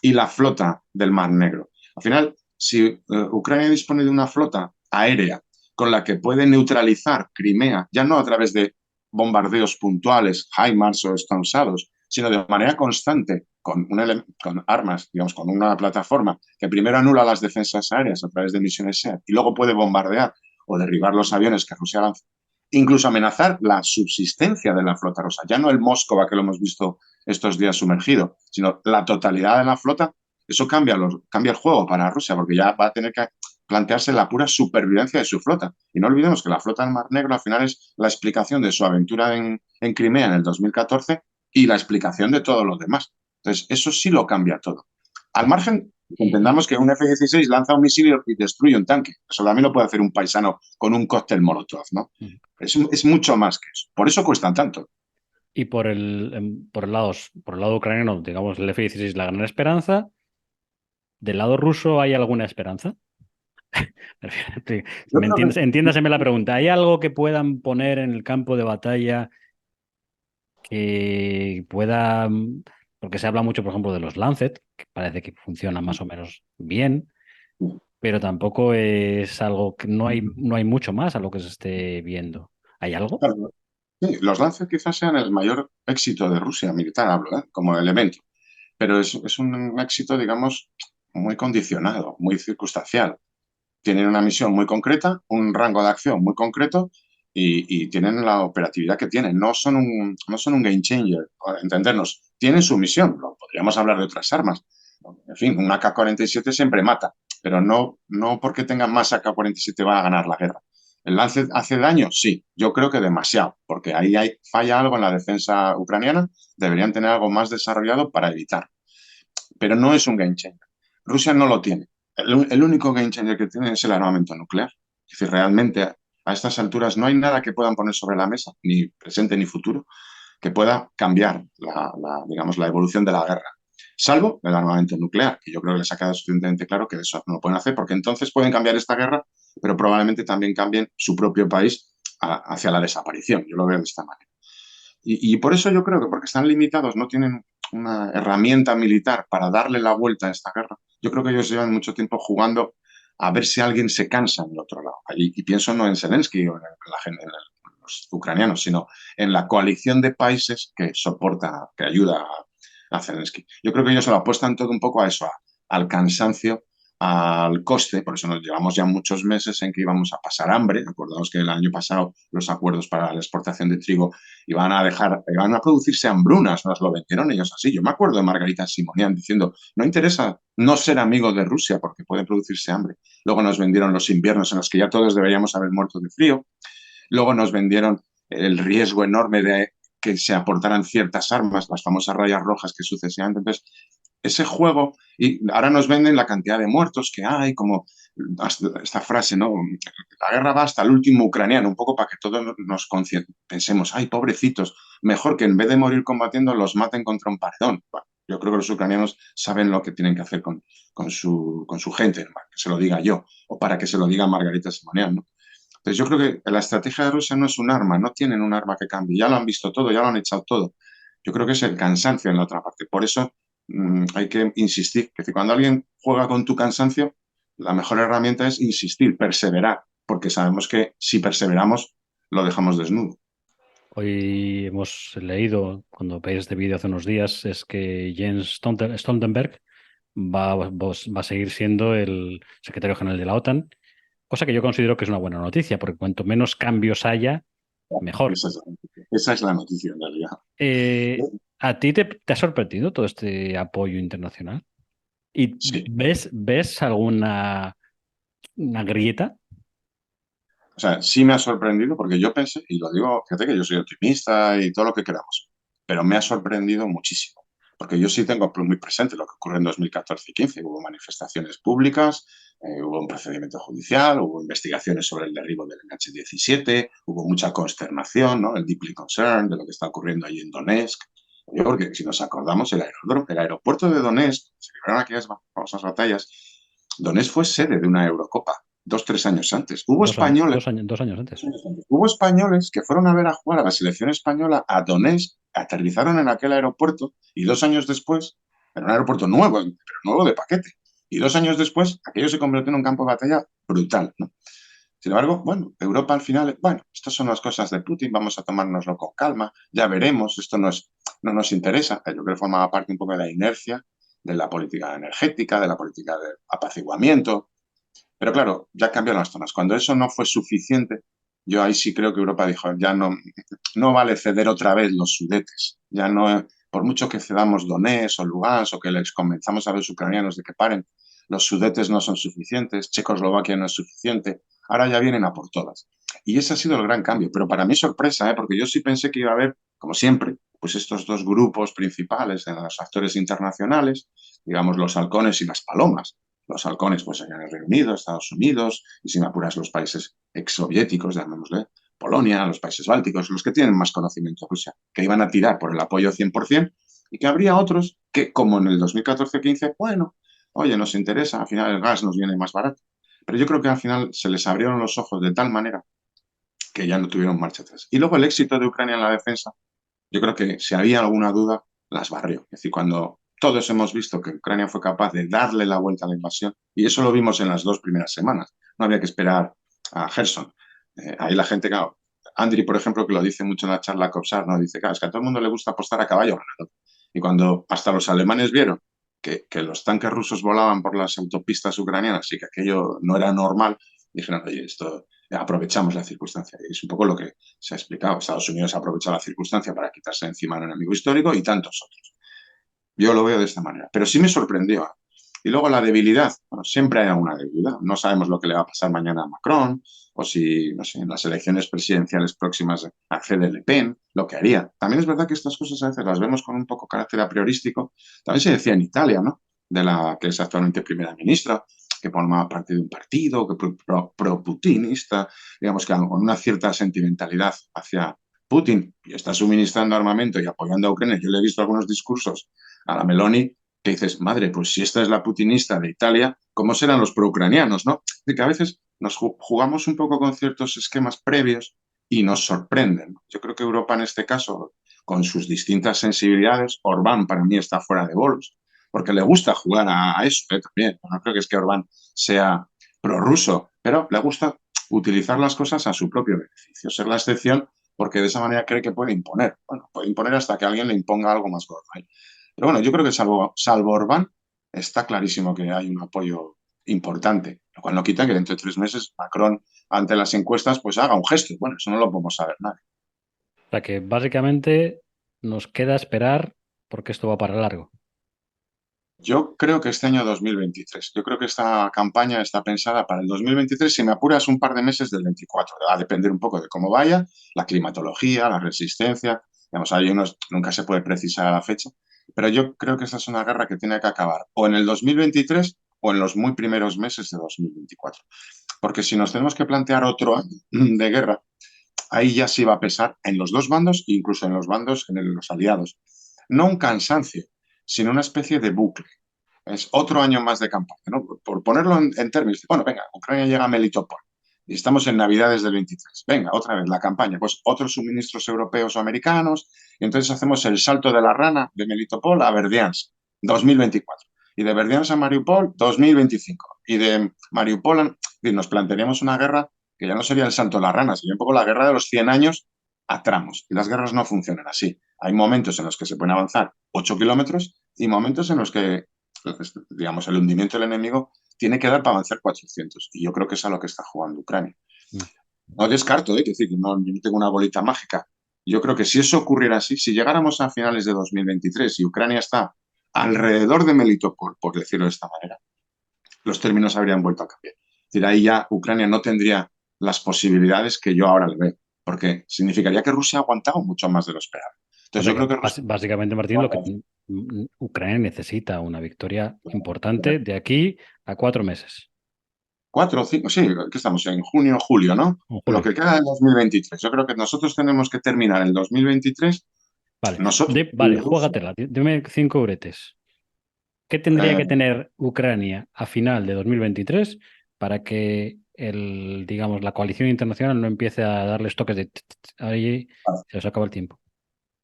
y la flota del Mar Negro. Al final, si Ucrania dispone de una flota aérea con la que puede neutralizar Crimea, ya no a través de bombardeos puntuales, HIMARS o Storm Shadows, sino de manera constante, con armas, digamos, con una plataforma que primero anula las defensas aéreas a través de misiones SEA y luego puede bombardear o derribar los aviones que Rusia lanza, incluso amenazar la subsistencia de la flota rusa, ya no el Moscova que lo hemos visto estos días sumergido, sino la totalidad de la flota, eso cambia el juego para Rusia, porque ya va a tener que plantearse la pura supervivencia de su flota. Y no olvidemos que la flota del Mar Negro al final es la explicación de su aventura en Crimea en el 2014 y la explicación de todo lo demás. Entonces, eso sí lo cambia todo. Al margen, entendamos que un F-16 lanza un misil y destruye un tanque. Eso también lo puede hacer un paisano con un cóctel Molotov, ¿no? Es mucho más que eso. Por eso cuestan tanto. Y por el lado ucraniano, digamos, el F-16 la gran esperanza. ¿Del lado ruso hay alguna esperanza? Yo creo que Entiéndaseme la pregunta. ¿Hay algo que puedan poner en el campo de batalla que pueda... Porque se habla mucho, por ejemplo, de los Lancet, que parece que funcionan más o menos bien, pero tampoco es algo que no hay mucho más a lo que se esté viendo. ¿Hay algo? sí, los Lancet quizás sean el mayor éxito de Rusia, militar hablo, como elemento, pero es un éxito, digamos, muy condicionado, muy circunstancial. Tienen una misión muy concreta, un rango de acción muy concreto y tienen la operatividad que tienen. No son un game changer, para entendernos. Tienen su misión, podríamos hablar de otras armas. En fin, un AK-47 siempre mata, pero no porque tengan más AK-47 va a ganar la guerra. ¿El Lancet hace daño? Sí, yo creo que demasiado, porque ahí falla algo en la defensa ucraniana, deberían tener algo más desarrollado para evitar. Pero no es un game changer. Rusia no lo tiene. El único game changer que tiene es el armamento nuclear. Es decir, realmente a estas alturas no hay nada que puedan poner sobre la mesa, ni presente ni futuro, que pueda cambiar digamos, la evolución de la guerra. Salvo el armamento nuclear, que yo creo que les ha quedado suficientemente claro que eso no lo pueden hacer, porque entonces pueden cambiar esta guerra, pero probablemente también cambien su propio país hacia la desaparición. Yo lo veo de esta manera. Y por eso yo creo que porque están limitados, no tienen una herramienta militar para darle la vuelta a esta guerra. Yo creo que ellos llevan mucho tiempo jugando a ver si alguien se cansa en el otro lado. Y pienso no en Zelensky o en los ucranianos, sino en la coalición de países que soporta, que ayuda a Zelensky. Yo creo que ellos lo apuestan todo un poco a eso, al cansancio, al coste, por eso nos llevamos ya muchos meses en que íbamos a pasar hambre. Acordamos que el año pasado los acuerdos para la exportación de trigo iban a producirse hambrunas, nos lo vendieron ellos así. Yo me acuerdo de Margarita Simonian diciendo, no interesa no ser amigo de Rusia porque puede producirse hambre. Luego nos vendieron los inviernos en los que ya todos deberíamos haber muerto de frío. Luego nos vendieron el riesgo enorme de que se aportaran ciertas armas, las famosas rayas rojas que sucesivamente. Entonces, ese juego, y ahora nos venden la cantidad de muertos que hay, como esta frase, ¿no? La guerra va hasta el último ucraniano, un poco para que todos nos pensemos, ay, pobrecitos, mejor que en vez de morir combatiendo los maten contra un paredón. Bueno, yo creo que los ucranianos saben lo que tienen que hacer con su gente, para que se lo diga yo, o para que se lo diga Margarita Simonian, ¿no? Entonces yo creo que la estrategia de Rusia no es un arma, no tienen un arma que cambie, ya lo han visto todo, ya lo han echado todo. Yo creo que es el cansancio en la otra parte. Por eso hay que insistir. Que cuando alguien juega con tu cansancio, la mejor herramienta es insistir, perseverar, porque sabemos que si perseveramos lo dejamos desnudo. Hoy hemos leído, cuando veis este vídeo hace unos días, es que Jens Stoltenberg va a seguir siendo el secretario general de la OTAN, cosa que yo considero que es una buena noticia, porque cuanto menos cambios haya, mejor. Esa es la noticia en realidad. Eh, ¿A ti te ha sorprendido todo este apoyo internacional? ¿Y Sí. ves alguna una grieta? O sea, sí me ha sorprendido porque yo pensé, y lo digo, fíjate que yo soy optimista y todo lo que queramos, pero me ha sorprendido muchísimo. Porque yo sí tengo muy presente lo que ocurrió en 2014 y 15. Hubo manifestaciones públicas, hubo un procedimiento judicial, hubo investigaciones sobre el derribo del NH-17, hubo mucha consternación, ¿no? El deeply concerned de lo que está ocurriendo ahí en Donetsk. Yo, porque si nos acordamos, el aeropuerto de Donetsk, se libraron aquellas famosas batallas, Donetsk fue sede de una Eurocopa 2, 3 años antes. Hubo españoles 2 años antes. Hubo españoles que fueron a ver a jugar a la selección española a Donetsk, aterrizaron en aquel aeropuerto y 2 años después, era un aeropuerto nuevo, pero nuevo de paquete, y 2 años después aquello se convirtió en un campo de batalla brutal, ¿no? Sin embargo, bueno, Europa al final, bueno, estas son las cosas de Putin, vamos a tomárnoslo con calma, ya veremos, esto no nos interesa. Yo creo que formaba parte un poco de la inercia de la política energética, de la política de apaciguamiento, pero claro, ya cambiaron las zonas. Cuando eso no fue suficiente, yo ahí sí creo que Europa dijo, ya no vale ceder otra vez los Sudetes, ya no, por mucho que cedamos Donetsk o Lugansk o que les convenzamos a los ucranianos de que paren, los Sudetes no son suficientes, Checoslovaquia no es suficiente, ahora ya vienen a por todas. Y ese ha sido el gran cambio, pero para mí sorpresa, porque yo sí pensé que iba a haber, como siempre, pues estos dos grupos principales de los actores internacionales, digamos los halcones y las palomas, los halcones, pues en el Reino Unido, Estados Unidos, y si me apuras, los países exsoviéticos, llamémosle, Polonia, los países bálticos, los que tienen más conocimiento de Rusia, que iban a tirar por el apoyo 100%, y que habría otros que, como en el 2014-15, bueno, oye, nos interesa, al final el gas nos viene más barato. Pero yo creo que al final se les abrieron los ojos de tal manera que ya no tuvieron marcha atrás. Y luego el éxito de Ucrania en la defensa, yo creo que si había alguna duda, las barrió. Es decir, cuando todos hemos visto que Ucrania fue capaz de darle la vuelta a la invasión, y eso lo vimos en las 2 primeras semanas, no había que esperar a Gerson. Ahí la gente, claro, Andriy, por ejemplo, que lo dice mucho en la charla COPSAR, ¿no? Dice, claro, es que a todo el mundo le gusta apostar a caballo ganador. Y cuando hasta los alemanes vieron que los tanques rusos volaban por las autopistas ucranianas y que aquello no era normal, dijeron, oye, esto aprovechamos la circunstancia. Y es un poco lo que se ha explicado. Estados Unidos ha aprovechado la circunstancia para quitarse encima un enemigo histórico y tantos otros. Yo lo veo de esta manera. Pero sí me sorprendió. Y luego la debilidad. Bueno, siempre hay alguna debilidad. No sabemos lo que le va a pasar mañana a Macron o si, no sé, en las elecciones presidenciales próximas accede Le Pen, lo que haría. También es verdad que estas cosas a veces las vemos con un poco carácter a priorístico. También se decía en Italia, ¿no? De la que es actualmente primera ministra, que formaba parte de un partido que pro-putinista, digamos que con una cierta sentimentalidad hacia Putin y está suministrando armamento y apoyando a Ucrania. Yo le he visto algunos discursos a la Meloni que dices, madre, pues si esta es la putinista de Italia, ¿cómo serán los pro-ucranianos, no? De que a veces nos jugamos un poco con ciertos esquemas previos y nos sorprenden. Yo creo que Europa en este caso, con sus distintas sensibilidades, Orbán para mí está fuera de bolos, porque le gusta jugar a eso también. No creo que es que Orbán sea prorruso, pero le gusta utilizar las cosas a su propio beneficio, ser la excepción porque de esa manera cree que puede imponer. Bueno, puede imponer hasta que alguien le imponga algo más gordo. Pero bueno, yo creo que salvo Orbán, está clarísimo que hay un apoyo importante, lo cual no quita que dentro de 3 meses Macron, ante las encuestas, pues haga un gesto. Bueno, eso no lo podemos saber nadie. O sea que básicamente nos queda esperar porque esto va para largo. Yo creo que este año 2023, yo creo que esta campaña está pensada para el 2023, si me apuras un par de meses del 24, va a depender un poco de cómo vaya, la climatología, la resistencia, digamos, hay unos, nunca se puede precisar la fecha, pero yo creo que esa es una guerra que tiene que acabar o en el 2023 o en los muy primeros meses de 2024, porque si nos tenemos que plantear otro año de guerra, ahí ya sí va a pesar en los dos bandos, incluso en los bandos, en los aliados, no un cansancio, sino una especie de bucle. Es otro año más de campaña, ¿no? Por ponerlo en términos, bueno, venga, Ucrania llega a Melitopol y estamos en Navidades del 23. Venga, otra vez la campaña, pues otros suministros europeos o americanos, y entonces hacemos el salto de la rana de Melitopol a Verdiansk, 2024. Y de Verdiansk a Mariupol, 2025. Y de Mariupol, y nos plantearíamos una guerra que ya no sería el salto de la rana, sería un poco la guerra de los 100 años a tramos. Y las guerras no funcionan así. Hay momentos en los que se pueden avanzar 8 kilómetros y momentos en los que, digamos, el hundimiento del enemigo tiene que dar para avanzar 400. Y yo creo que es a lo que está jugando Ucrania. Mm. No descarto, que decir, no, yo no tengo una bolita mágica. Yo creo que si eso ocurriera así, si llegáramos a finales de 2023 y Ucrania está alrededor de Melitopol, por decirlo de esta manera, los términos habrían vuelto a cambiar. Es decir, ahí ya Ucrania no tendría las posibilidades que yo ahora le veo, porque significaría que Rusia ha aguantado mucho más de lo esperado. O Entonces sea yo que creo que Rusia... básicamente, Martín, lo que Ucrania necesita una victoria importante de aquí a 4 meses. 4 o 5, sí, que estamos en junio, julio, ¿no? En Lo julio. que queda del 2023. Yo creo que nosotros tenemos que terminar el 2023, Vale, nosotros y vale, Rusia, juégatela. Dime 5 euretes. ¿Qué tendría eh, que tener Ucrania a final de 2023 para que digamos, la coalición internacional no empiece a darles toques de ahí se os acaba el tiempo?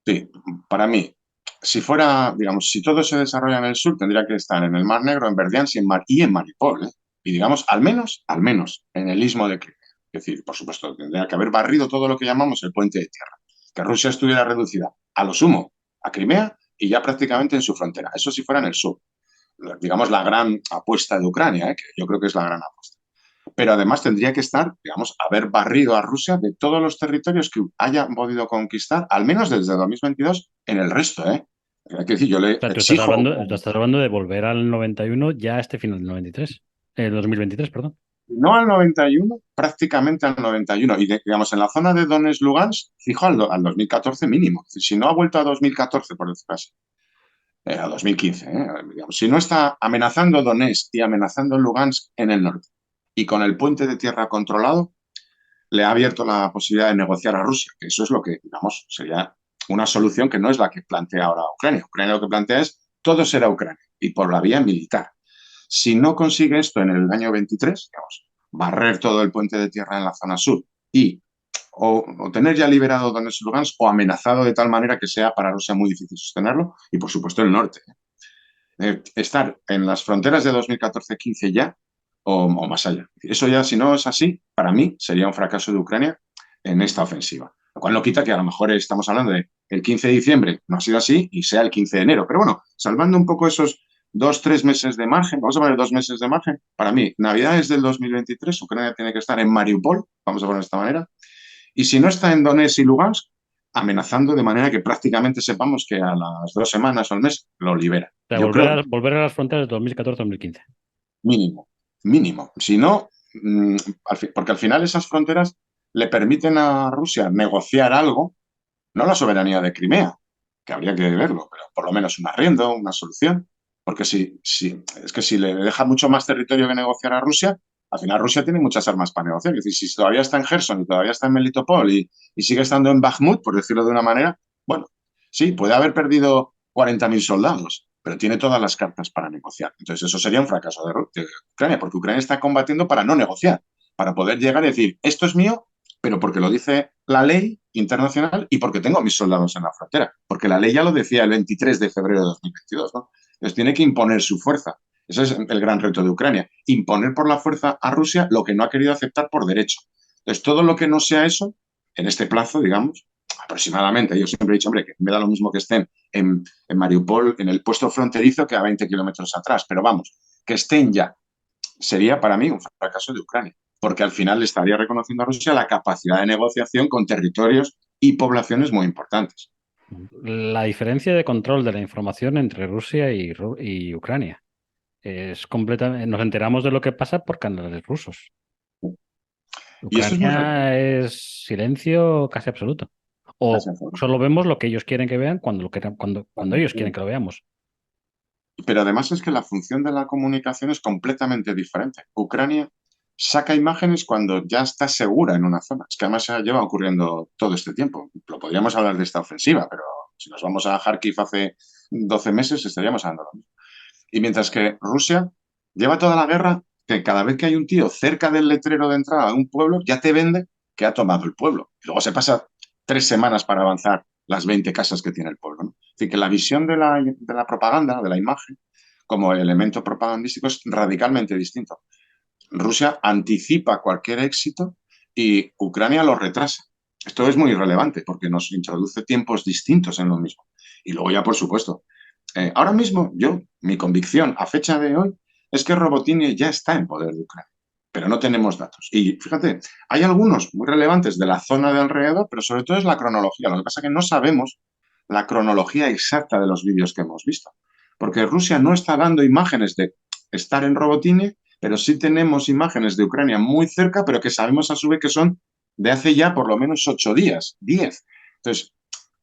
sí, para mí, si fuera, digamos, si todo se desarrolla en el sur, tendría que estar en el Mar Negro, en Verdiansk y en Mariupol, ¿eh? Y digamos, al menos, en el istmo de Crimea. Es decir, por supuesto, tendría que haber barrido todo lo que llamamos el puente de tierra. Que Rusia estuviera reducida, a lo sumo, a Crimea y ya prácticamente en su frontera. Eso si fuera en el sur. Digamos, la gran apuesta de Ucrania, que yo creo que es la gran apuesta. Pero además tendría que estar, digamos, haber barrido a Rusia de todos los territorios que haya podido conquistar, al menos desde 2022, en el resto, ¿eh? Hay que decir, yo le O sea, exijo, tú estás hablando de volver al 91 ya a este final del 93. El 2023, perdón. no al 91, prácticamente al 91. Y digamos, en la zona de Donetsk-Lugansk, fijo al 2014 mínimo. Es decir, si no ha vuelto a 2014, por decirlo así, a 2015, digamos, si no está amenazando Donetsk y amenazando Lugansk en el norte, y con el puente de tierra controlado, le ha abierto la posibilidad de negociar a Rusia, que eso es lo que, digamos, sería una solución que no es la que plantea ahora Ucrania. Ucrania lo que plantea es todo será Ucrania y por la vía militar. Si no consigue esto en el año 23, digamos, barrer todo el puente de tierra en la zona sur y o tener ya liberado Donetsk y Lugansk o amenazado de tal manera que sea para Rusia muy difícil sostenerlo y por supuesto el norte. Estar en las fronteras de 2014-15 ya o más allá. Eso ya, si no es así, para mí sería un fracaso de Ucrania en esta ofensiva. Lo cual no quita que a lo mejor estamos hablando de el 15 de diciembre, no ha sido así, y sea el 15 de enero. Pero bueno, salvando un poco esos 2 o 3 meses de margen, vamos a poner 2 meses de margen, para mí, Navidades del 2023, Ucrania tiene que estar en Mariupol, vamos a poner de esta manera, y si no está en Donetsk y Lugansk, amenazando de manera que prácticamente sepamos que a las 2 semanas o al mes lo libera. O sea, Yo creo volver a las fronteras de 2014-2015. mínimo, mínimo. Si no, porque al final esas fronteras le permiten a Rusia negociar algo, no la soberanía de Crimea, que habría que verlo, pero por lo menos un arriendo, una solución, porque es que si le deja mucho más territorio que negociar a Rusia, al final Rusia tiene muchas armas para negociar. Es decir, si todavía está en Gerson y todavía está en Melitopol y sigue estando en Bakhmut, por decirlo de una manera, bueno, sí, puede haber perdido 40.000 soldados, pero tiene todas las cartas para negociar. Entonces eso sería un fracaso de Ucrania, porque Ucrania está combatiendo para no negociar, para poder llegar y decir, esto es mío, pero porque lo dice la ley internacional y porque tengo a mis soldados en la frontera, porque la ley ya lo decía el 23 de febrero de 2022, ¿no? Entonces tiene que imponer su fuerza. Ese es el gran reto de Ucrania, imponer por la fuerza a Rusia lo que no ha querido aceptar por derecho. Entonces todo lo que no sea eso, en este plazo, digamos, aproximadamente, yo siempre he dicho, hombre, que me da lo mismo que estén en Mariupol, en el puesto fronterizo, que a 20 kilómetros atrás, pero vamos, que estén ya, sería para mí un fracaso de Ucrania, porque al final le estaría reconociendo a Rusia la capacidad de negociación con territorios y poblaciones muy importantes. La diferencia de control de la información entre Rusia y Ucrania es completamente. Nos enteramos de lo que pasa por canales rusos. Y eso es muy Ucrania es silencio casi absoluto. O solo vemos lo que ellos quieren que vean cuando ellos quieren que lo veamos. Pero además es que la función de la comunicación es completamente diferente. Ucrania saca imágenes cuando ya está segura en una zona. Es que además se lleva ocurriendo todo este tiempo. Lo podríamos hablar de esta ofensiva, pero si nos vamos a Kharkiv hace 12 meses estaríamos hablando lo mismo. Y mientras que Rusia lleva toda la guerra que cada vez que hay un tío cerca del letrero de entrada de un pueblo, ya te vende que ha tomado el pueblo. Y luego se pasa 3 semanas para avanzar las 20 casas que tiene el pueblo, ¿no? Es decir, que la visión de la propaganda, de la imagen, como elemento propagandístico es radicalmente distinto. Rusia anticipa cualquier éxito y Ucrania lo retrasa. Esto es muy relevante porque nos introduce tiempos distintos en lo mismo. Y luego ya, por supuesto, ahora mismo mi convicción a fecha de hoy es que Robotini ya está en poder de Ucrania, pero no tenemos datos. Y fíjate, hay algunos muy relevantes de la zona de alrededor, pero sobre todo es la cronología. Lo que pasa es que no sabemos la cronología exacta de los vídeos que hemos visto, porque Rusia no está dando imágenes de estar en Robotini, pero sí tenemos imágenes de Ucrania muy cerca, pero que sabemos a su vez que son de hace ya por lo menos 8 días, 10. Entonces,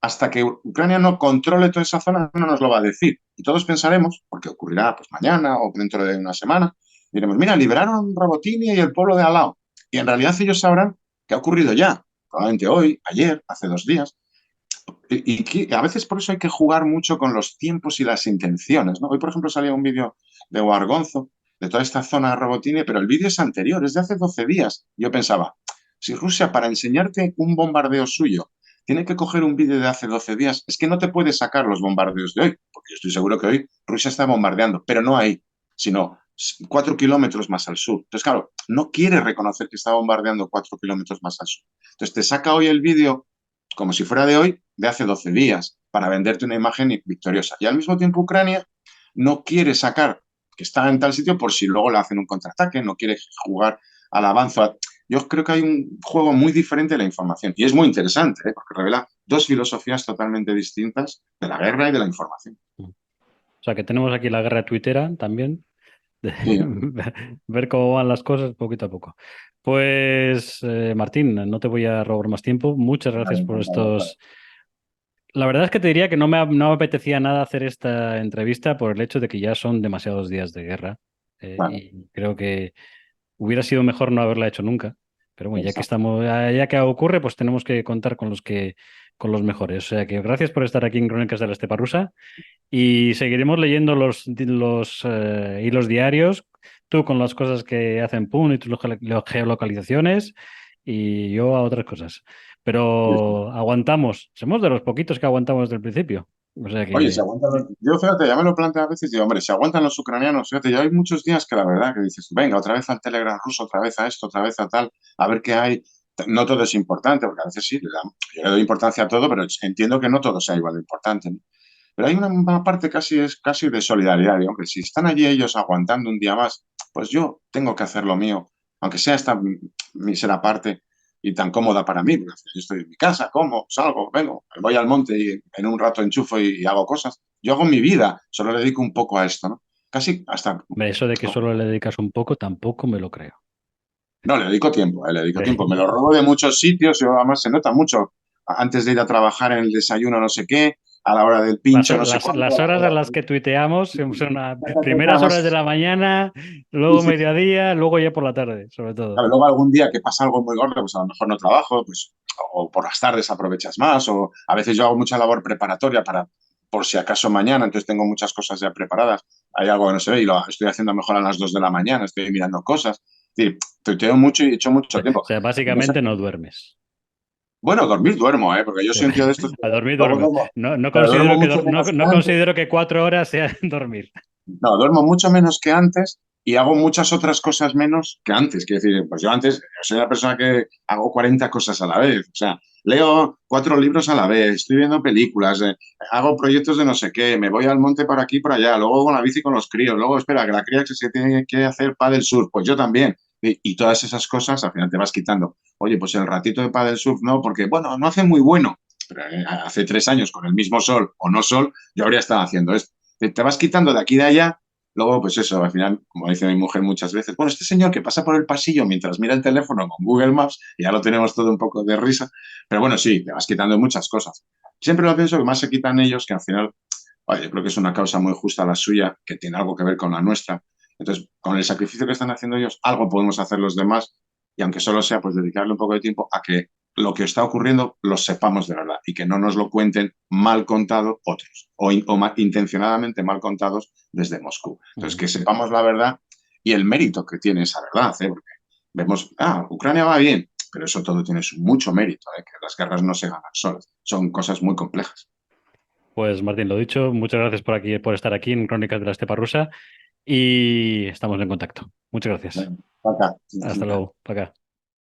hasta que Ucrania no controle toda esa zona, no nos lo va a decir. Y todos pensaremos, porque ocurrirá pues mañana o dentro de una semana, diremos, mira, liberaron Robotini y el pueblo de al lado. Y en realidad ellos sabrán que ha ocurrido ya, probablemente hoy, ayer, hace 2 días. Y a veces por eso hay que jugar mucho con los tiempos y las intenciones, ¿no? Hoy, por ejemplo, salía un vídeo de Wargonzo, de toda esta zona de Robotini, pero el vídeo es anterior, es de hace 12 días. Yo pensaba, si Rusia, para enseñarte un bombardeo suyo, tiene que coger un vídeo de hace 12 días, es que no te puede sacar los bombardeos de hoy, porque yo estoy seguro que hoy Rusia está bombardeando, pero no ahí, sino 4 kilómetros más al sur. Entonces, claro, no quiere reconocer que está bombardeando 4 kilómetros más al sur. Entonces, te saca hoy el vídeo como si fuera de hoy, de hace 12 días, para venderte una imagen victoriosa. Y al mismo tiempo Ucrania no quiere sacar que está en tal sitio por si luego le hacen un contraataque, no quiere jugar al avance. Yo creo que hay un juego muy diferente de la información y es muy interesante, porque revela dos filosofías totalmente distintas de la guerra y de la información. O sea, que tenemos aquí la guerra tuitera también, de Sí, ver cómo van las cosas poquito a poco. Pues, Martín, no te voy a robar más tiempo. Muchas gracias vale, por encantado, claro. estos. La verdad es que te diría que no me apetecía nada hacer esta entrevista por el hecho de que ya son demasiados días de guerra, Vale, y creo que hubiera sido mejor no haberla hecho nunca. Pero bueno, exacto. ya que ocurre, pues tenemos que contar con los mejores. O sea que gracias por estar aquí en Crónicas de la Estepa Rusa y seguiremos leyendo los hilos diarios, tú con las cosas que hacen PUN y tus geolocalizaciones y yo a otras cosas. Sí, sí. Pero aguantamos, somos de los poquitos que aguantamos desde el principio. O sea Oye, si que aguantan yo fíjate, ya me lo planteo a veces, digo, hombre, si aguantan los ucranianos, fíjate, ya hay muchos días que la verdad que dices, venga, otra vez al Telegram ruso, otra vez a esto, otra vez a tal, a ver qué hay. No todo es importante, porque a veces sí, yo le doy importancia a todo, pero entiendo que no todo sea igual de importante, ¿no? Pero hay una parte es casi de solidaridad, y, hombre, si están allí ellos aguantando un día más, pues yo tengo que hacer lo mío, aunque sea esta mísera parte y tan cómoda para mí, porque al final yo estoy en mi casa, como, salgo, vengo, voy al monte y en un rato enchufo y hago cosas. Yo hago mi vida, solo le dedico un poco a esto, ¿no? Casi hasta... hombre, eso de que solo le dedicas un poco tampoco me lo creo. No, le dedico tiempo, le dedico tiempo. Me lo robo de muchos sitios y además se nota mucho. Antes de ir a trabajar en el desayuno no sé qué, a la hora del pincho no sé cuánto. Las horas a las que tuiteamos son las primeras horas de la mañana, luego mediodía, luego ya por la tarde, sobre todo. Claro, luego algún día que pasa algo muy gordo, pues a lo mejor no trabajo, pues, o por las tardes aprovechas más, o a veces yo hago mucha labor preparatoria para, por si acaso mañana, entonces tengo muchas cosas ya preparadas, hay algo que no se ve y lo estoy haciendo mejor a las 2 de la mañana, estoy mirando cosas, es decir, tuiteo mucho y he hecho mucho O tiempo. sea, No sé. básicamente no duermes. Bueno, dormir duermo, porque yo soy un tío de estos, A dormir luego duermes. duermo, No pero duermo considero mucho menos que no antes. considero que 4 horas sea dormir. No, duermo mucho menos que antes y hago muchas otras cosas menos que antes. Quiero decir, pues yo antes soy una persona que hago 40 cosas a la vez. O sea, leo 4 libros a la vez, estoy viendo películas, hago proyectos de no sé qué, me voy al monte para aquí y para allá, luego con la bici con los críos, luego espera, que la cría se tiene que hacer pádel surf, pues yo también. Y todas esas cosas al final te vas quitando. Oye, pues el ratito de pádel surf no, porque bueno, no hace muy bueno. Pero hace 3 años con el mismo sol o no sol, yo habría estado haciendo esto. Te vas quitando de aquí y de allá. Luego, pues eso, al final, como dice mi mujer muchas veces, bueno, este señor que pasa por el pasillo mientras mira el teléfono con Google Maps, y ya lo tenemos todo un poco de risa, pero bueno, sí, te vas quitando muchas cosas. Siempre lo pienso que más se quitan ellos, que al final, oye, yo creo que es una causa muy justa la suya, que tiene algo que ver con la nuestra. Entonces, con el sacrificio que están haciendo ellos, algo podemos hacer los demás, y aunque solo sea, pues dedicarle un poco de tiempo a que lo que está ocurriendo lo sepamos de verdad y que no nos lo cuenten mal contado otros o intencionadamente mal contados desde Moscú. Entonces, que sepamos la verdad y el mérito que tiene esa verdad, porque vemos, Ucrania va bien, pero eso todo tiene mucho mérito, que las guerras no se ganan solas, son cosas muy complejas. Pues Martín, lo dicho, muchas gracias por estar aquí en Crónicas de la Estepa Rusa y estamos en contacto. Muchas gracias. Bueno, acá. Hasta luego. Para acá.